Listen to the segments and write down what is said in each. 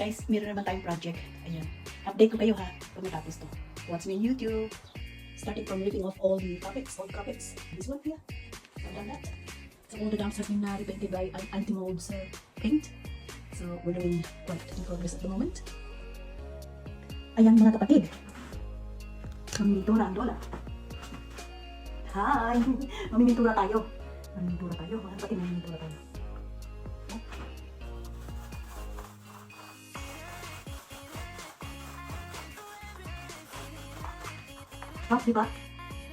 Guys, meron naman tayong project. Ayan. Update ko kayo ha, pag matapos to. Watch me on YouTube. Starting from ripping off all the carpets, This one here. I've done that. So all the dumps has been repainted by an anti-molds paint. So we're doing quite in progress at the moment. Ayan mga kapatid. Mamimintura ang Lola. Hi! Mamimintura tayo. Mamimintura tayo. Mga kapatid, mamimintura tayo. Diba?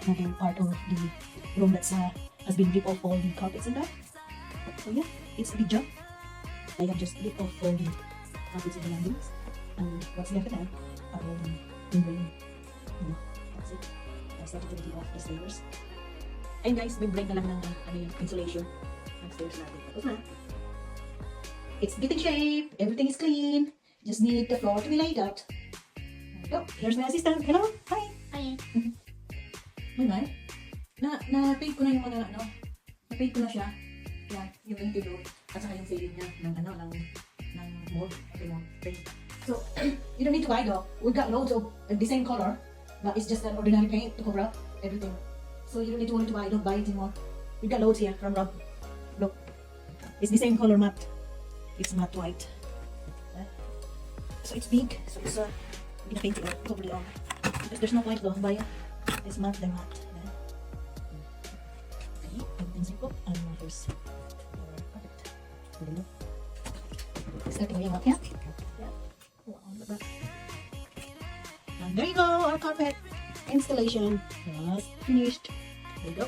Another part of the room that's has been ripped off all the carpets and that. So yeah, it's a big job. I have just ripped off all the carpets in the landings, and what's left now are all the membrane. That's it. I started to rip off the stairs. And guys, membrane na lang ng insulation ng stairs natin. Tapos na. It's getting shape. Everything is clean. Just need the floor to be laid out. There we go. Here's my assistant. Hello. Hi. Ay, May na-paint ko na yung mga na-paint ko na siya. Yan, yung ventilo at saka yung ceiling niya ng mold, paint. So, you don't need to buy though. We got loads of the same color, but it's just an ordinary paint to cover up everything. So you don't need to worry to buy. Don't buy it anymore. We got loads here from Rob. Look, it's the same color matte. It's matte white. So it's big. So it's gonna paint it all, cover it all. Because there's no point though, buy it. It's matte, they're matte. Okay, everything's simple. And here's perfect. Starting with your matte, yeah? Yeah. On the back. And there you go, our carpet installation was finished. There you go.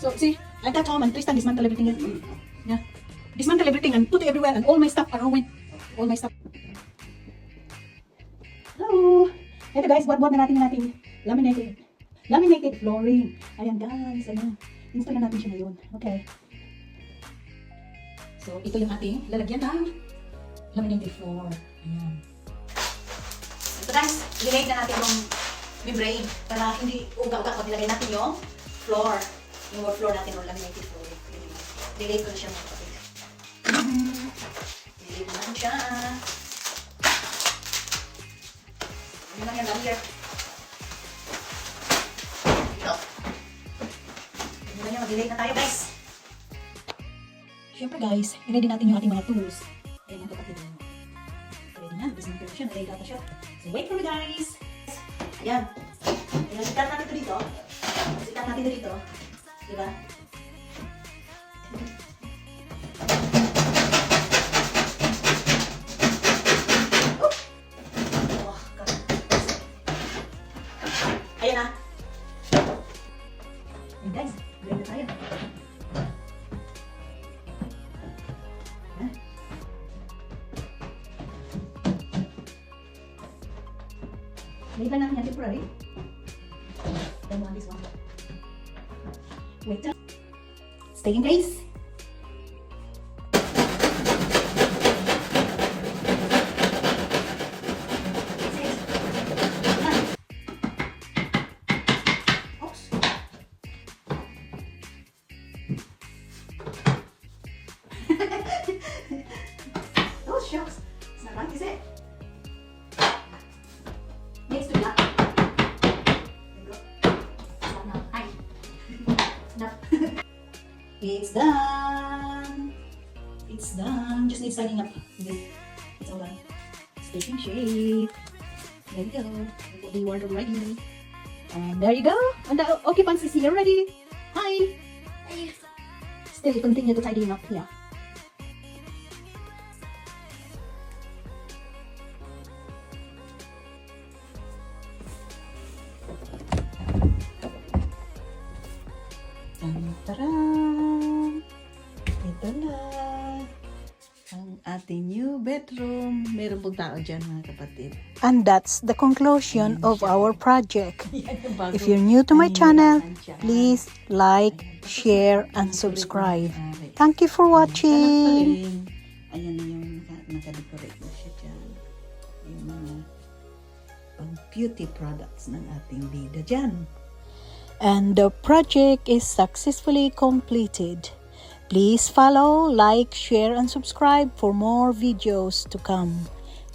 So see, I got home and Tristan dismantle everything here. Yeah. Dismantle everything and put it everywhere, and all my stuff are ruined. All my stuff. Hello! Ito guys, buat na natin yung ating laminated flooring. Ayan guys, ayan. Install na natin siya ngayon. Okay. So, ito yung ating lalagyan ng laminated floor. Ayan. Ito guys, nilagay na natin yung membrane para hindi uga-uga ko. Nilagay natin yung floor. Yung floor natin, yung laminated floor. Nilagay ko na siya mga kapatid. Nilagay ko na siya. Ano lang yan, dami here. Ito. Ano lang yan, mag-delay na tayo guys. Siyempre guys, i-ready natin yung ating mga tools. Ayan mga kapatid. Ready na, dismantle na siya, nalay data siya. So wait for me guys. Ayan. Ayan, sikat natin ito dito. Sikat natin ito dito. Diba? Ayan na. Ayan guys, ready na tayo. May iba namin yan temporary. Then one this one. Wait up. Stay in place. Oh shucks, it's not right, is it? Next to that. There you go. Stop now. Hi. Enough. It's done. It's done. Just needs tidying up. It's all done. It's taking shape. There you go. Put the wardrobe ready. And there you go. And the occupants is here ready. Hi. Still continue to tidying up here. Taran! Ito na ang ating new bedroom. Meron pong tao dyan mga kapatid. and that's the conclusion of our project. If you're new to my channel, please like, share, and subscribe. Thank you for watching. Ayan na yung naka-decorate na siya dyan. Yung mga beauty products ng ating bida dyan. And the project is successfully completed. Please follow, like, share, and subscribe for more videos to come.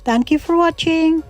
Thank you for watching.